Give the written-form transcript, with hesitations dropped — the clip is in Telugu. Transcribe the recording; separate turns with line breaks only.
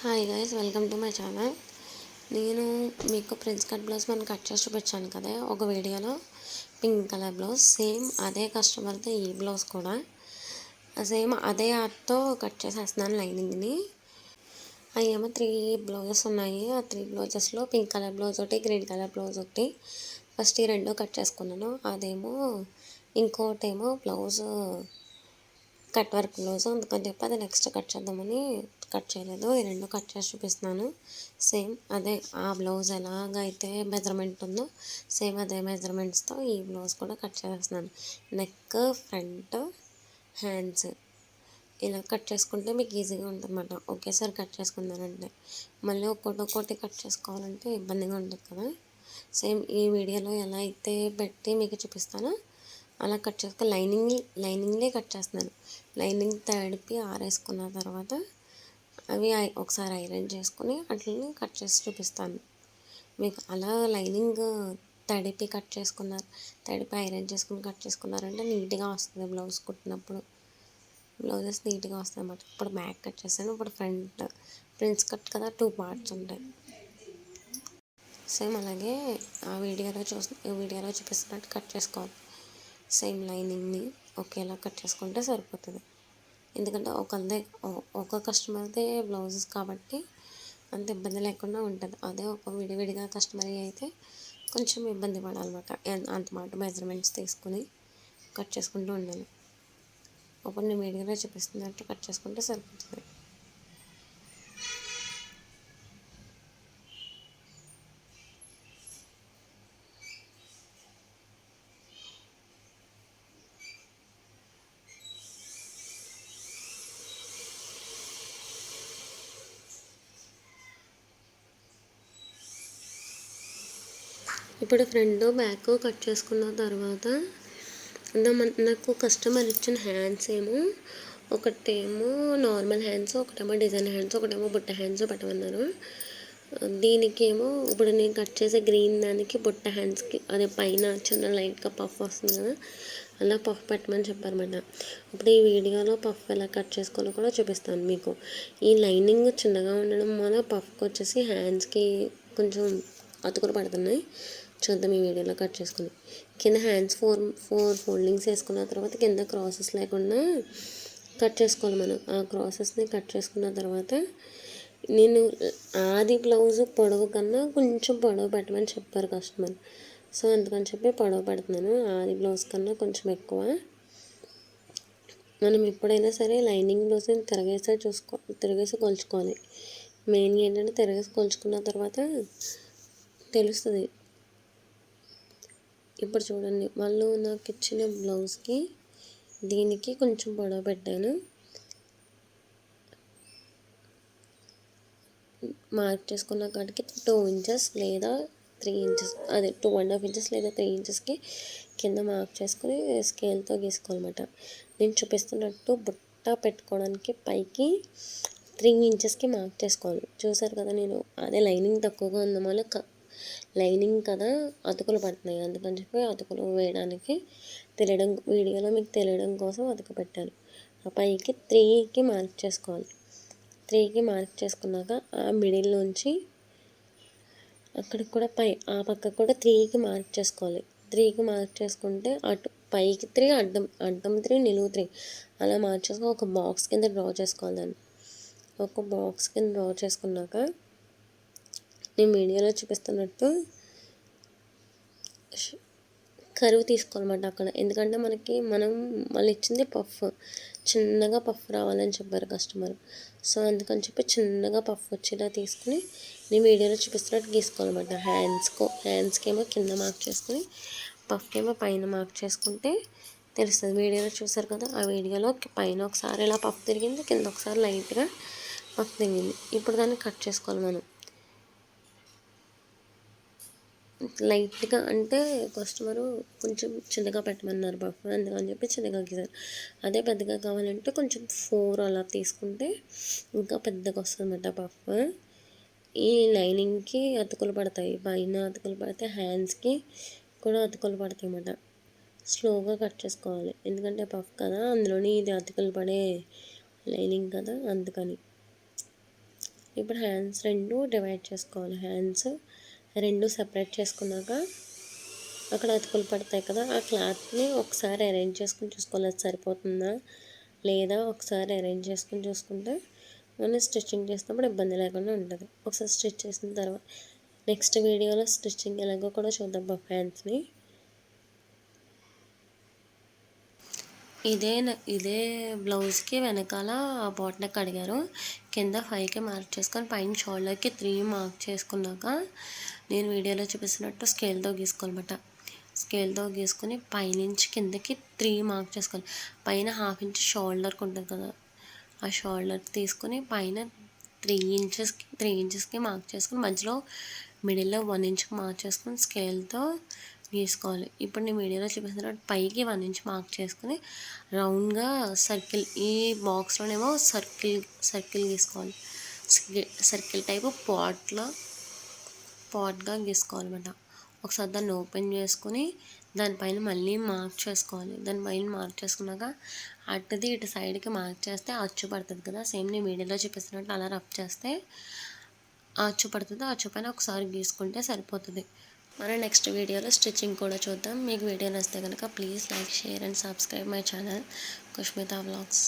Hi guys, welcome to my channel. నేను మీకు ప్రిన్స్ కట్ బ్లౌజ్ మనం కట్ చేసి చూపించాను కదా ఒక వీడియోలో. పింక్ కలర్ బ్లౌజ్ సేమ్ అదే కస్టమర్తో ఈ బ్లౌజ్ కూడా సేమ్ అదే ఆర్ట్తో కట్ చేసేస్తున్నాను లైనింగ్ని. అవేమో 3 బ్లౌజెస్ ఉన్నాయి. ఆ 3 బ్లౌజెస్లో పింక్ కలర్ బ్లౌజ్ ఒకటి, గ్రీన్ కలర్ బ్లౌజ్ ఒకటి. ఫస్ట్ ఈ 2 కట్ చేసుకున్నాను. అదేమో ఇంకోటేమో బ్లౌజ్ కట్ వర్క్ బ్లౌజ్, అందుకని చెప్పి అది నెక్స్ట్ కట్ చేద్దామని కట్ చేయలేదు. ఈ 2 కట్ చేసి చూపిస్తున్నాను. సేమ్ అదే ఆ బ్లౌజ్ ఎలాగైతే మెజర్మెంట్ ఉందో సేమ్ అదే మెజర్మెంట్స్తో ఈ బ్లౌజ్ కూడా కట్ చేస్తున్నాను. నెక్, ఫ్రంట్, హ్యాండ్స్ ఇలా కట్ చేసుకుంటే మీకు ఈజీగా ఉంటుందన్నమాట. ఒకేసారి కట్ చేసుకున్నానంటే మళ్ళీ ఒక్కొక్కటి కట్ చేసుకోవాలంటే ఇబ్బందిగా ఉంటుంది కదా. సేమ్ ఈ వీడియోలో ఎలా అయితే పెట్టి మీకు చూపిస్తానో అలా కట్ చేసుకో. లైనింగ్లే కట్ చేస్తున్నాను. లైనింగ్ తడిపి ఆరేసుకున్న తర్వాత అవి ఒకసారి ఐరన్ చేసుకుని అట్లని కట్ చేసి చూపిస్తాను మీకు. అలా లైనింగ్ తడిపి ఐరన్ చేసుకుని కట్ చేసుకున్నారంటే నీట్గా వస్తుంది బ్లౌజ్ కుట్టినప్పుడు. బ్లౌజెస్ నీట్గా వస్తాయి అన్నమాట. ఇప్పుడు బ్యాక్ కట్ చేశాను, ఇప్పుడు ఫ్రంట్. ప్రిన్స్ కట్ కదా, 2 పార్ట్స్ ఉంటాయి. సేమ్ అలాగే ఆ వీడియోలో చూపిస్తున్నట్టు కట్ చేసుకోవాలి. సేమ్ లైనింగ్ని ఒకేలా కట్ చేసుకుంటే సరిపోతుంది. ఎందుకంటే ఒక కస్టమర్దే బ్లౌజెస్ కాబట్టి అంత ఇబ్బంది లేకుండా ఉంటుంది. అదే ఒక విడివిడిగా కస్టమర్ అయితే కొంచెం ఇబ్బంది పడాలన్నమాట. అంత మాట మెజర్మెంట్స్ తీసుకుని కట్ చేసుకుంటూ ఉండాలి. ఇప్పుడు నేను వీడియోలో చూపిస్తున్నట్టు కట్ చేసుకుంటే సరిపోతుంది. ఇప్పుడు ఫ్రంట్ బ్యాక్ కట్ చేసుకున్న తర్వాత నాకు కస్టమర్ ఇచ్చిన హ్యాండ్స్ ఏమో ఒకటేమో నార్మల్ హ్యాండ్స్, ఒకటేమో డిజైన్ హ్యాండ్స్, ఒకటేమో బుట్ట హ్యాండ్స్ పెట్టమన్నారు. దీనికేమో ఇప్పుడు నేను కట్ చేసే గ్రీన్ దానికి బుట్ట హ్యాండ్స్కి అదే పైన చిన్న లైట్గా పఫ్ వస్తుంది కదా, అలా పఫ్ పెట్టమని చెప్పారన్నమాట. ఇప్పుడు ఈ వీడియోలో పఫ్ ఎలా కట్ చేసుకోవాలో కూడా చూపిస్తాను మీకు. ఈ లైనింగ్ చిన్నగా ఉండడం వల్ల పఫ్కి వచ్చేసి హ్యాండ్స్కి కొంచెం అతుకులు పడుతున్నాయి. చూద్దాం ఈ వీడియోలో కట్ చేసుకుని. కింద హ్యాండ్స్ ఫోర్ ఫోల్డింగ్స్ వేసుకున్న తర్వాత కింద క్రాసెస్ లేకుండా కట్ చేసుకోవాలి మనం. ఆ క్రాసెస్ని కట్ చేసుకున్న తర్వాత నేను ఆది బ్లౌజ్ పొడవు కన్నా కొంచెం పొడవు పెట్టమని చెప్పారు కస్టమర్. సో అందుకని చెప్పి పొడవు పెడుతున్నాను. ఆది బ్లౌజ్ కన్నా కొంచెం ఎక్కువ. మనం ఎప్పుడైనా సరే లైనింగ్ బ్లౌజ్ని తిరగేసి కొలుచుకోవాలి. మెయిన్గా ఏంటంటే తిరగేసి కొలుచుకున్న తర్వాత తెలుస్తుంది. ఇప్పుడు చూడండి, వాళ్ళు నాకు ఇచ్చిన బ్లౌజ్కి దీనికి కొంచెం పొడవు పెట్టాను. మార్క్ చేసుకున్న కాడికి 2 ఇంచెస్ లేదా 3 ఇంచెస్, అదే 2.5 ఇంచెస్ లేదా 3 ఇంచెస్కి కింద మార్క్ చేసుకుని స్కేల్తో గీసుకోవాలన్నమాట. నేను చూపిస్తున్నట్టు బుట్ట పెట్టుకోవడానికి పైకి 3 ఇంచెస్కి మార్క్ చేసుకోవాలి. చూసారు కదా, నేను అదే లైనింగ్ తక్కువగా ఉన్న వల్ల లైనింగ్ కదా అతుకులు పడుతున్నాయి. అందుకని చెప్పి అతుకులు వేయడానికి వీడియోలో మీకు తెలియడం కోసం అతుకు పెట్టాను. ఆ పైకి 3కి మార్క్ చేసుకోవాలి. 3కి మార్క్ చేసుకున్నాక ఆ మిడిల్లోంచి అక్కడికి కూడా ఆ పక్కకు కూడా 3కి మార్క్ చేసుకోవాలి. 3కి మార్క్ చేసుకుంటే అటు పైకి 3, అడ్డం 3, నిలువు 3 అలా మార్క్ చేసుకొని ఒక బాక్స్ కింద డ్రా చేసుకోవాలి. దాన్ని ఒక బాక్స్ కింద డ్రా చేసుకున్నాక నేను వీడియోలో చూపిస్తున్నట్టు కరువు తీసుకోవాలన్నమాట అక్కడ. ఎందుకంటే వాళ్ళు ఇచ్చింది పఫ్, చిన్నగా పఫ్ రావాలని చెప్పారు కస్టమర్. సో అందుకని చెప్పి చిన్నగా పఫ్ వచ్చేలా తీసుకుని నేను వీడియోలో చూపిస్తున్నట్టు గీసుకోవాలన్నమాట. హ్యాండ్స్కి ఏమో కింద మార్క్ చేసుకుని పఫ్కి ఏమో పైన మార్క్ చేసుకుంటే తెలుస్తుంది. వీడియోలో చూసారు కదా, ఆ వీడియోలో పైన ఒకసారి ఇలా పఫ్ తిరిగింది, కింద ఒకసారి లైట్గా పఫ్ తిరిగింది. ఇప్పుడు దాన్ని కట్ చేసుకోవాలి మనం. లైట్గా అంటే కస్టమరు కొంచెం చిన్నగా పెట్టమన్నారు పఫ్, అందుకని చెప్పి చిన్నగా గీసారు. అదే పెద్దగా కావాలంటే కొంచెం 4 అలా తీసుకుంటే ఇంకా పెద్దగా వస్తుంది అన్నమాట పఫ్. ఈ లైనింగ్కి అతుకులు పడతాయి, పైన అతుకులు పడితే హ్యాండ్స్కి కూడా అతుకులు పడతాయి అన్నమాట. స్లోగా కట్ చేసుకోవాలి, ఎందుకంటే పఫ్ కదా, అందులోని ఇది అతుకులు పడే లైనింగ్ కదా, అందుకని. ఇప్పుడు హ్యాండ్స్ రెండు డివైడ్ చేసుకోవాలి. హ్యాండ్స్ రెండు సెపరేట్ చేసుకున్నాక అక్కడ అతుకులు పడతాయి కదా, ఆ క్లాత్ని ఒకసారి అరేంజ్ చేసుకుని చూసుకోవాలి అది సరిపోతుందా లేదా. ఒకసారి అరేంజ్ చేసుకుని చూసుకుంటే మనం స్టిచ్చింగ్ చేసినప్పుడు ఇబ్బంది లేకుండా ఉంటుంది. ఒకసారి స్టిచ్ చేసిన తర్వాత నెక్స్ట్ వీడియోలో స్టిచ్చింగ్ ఎలాగో కూడా చూద్దాం పఫ్ హ్యాండ్స్ని. ఇదే బ్లౌజ్కి వెనకాల బాట్ నెక్ అడిగారు. కింద 5కి మార్క్ చేసుకొని పైన షోల్డర్కి 3 మార్క్ చేసుకున్నాక నేను వీడియోలో చూపిస్తున్నట్టు స్కేల్తో గీసుకోవాలన్నమాట. స్కేల్తో గీసుకొని పైనుంచి కిందకి 3 మార్క్ చేసుకోవాలి. పైన 1/2 ఇంచ్ షోల్డర్కి ఉంటుంది కదా, ఆ షోల్డర్ తీసుకొని పైన 3 ఇంచెస్కి మార్క్ చేసుకొని మధ్యలో మిడిల్లో 1 ఇంచ్కి మార్క్ చేసుకొని స్కేల్తో గీసుకోవాలి. ఇప్పుడు నేను వీడియోలో చూపిస్తున్నట్టు పైకి 1 ఇంచ్ మార్క్ చేసుకుని రౌండ్గా సర్కిల్, ఈ బాక్స్లోనేమో సర్కిల్ గీసుకోవాలి. సర్కిల్ టైపు పాట్గా గీసుకోవాలన్నమాట. ఒకసారి దాన్ని ఓపెన్ చేసుకుని దానిపైన మళ్ళీ మార్క్ చేసుకోవాలి. దానిపైన మార్క్ చేసుకున్నాక ఇటు సైడ్కి మార్క్ చేస్తే అచ్చు పడుతుంది కదా, సేమ్ నేను వీడియోలో చూపిస్తున్నట్టు అలా రఫ్ చేస్తే అచ్చు పడుతుంది. అచ్చు పైన ఒకసారి గీసుకుంటే సరిపోతుంది. మనం నెక్స్ట్ వీడియోలో స్టిచ్చింగ్ కూడా చూద్దాం. మీకు వీడియో నచ్చితే కనుక please like, share and subscribe my channel Kushmita vlogs.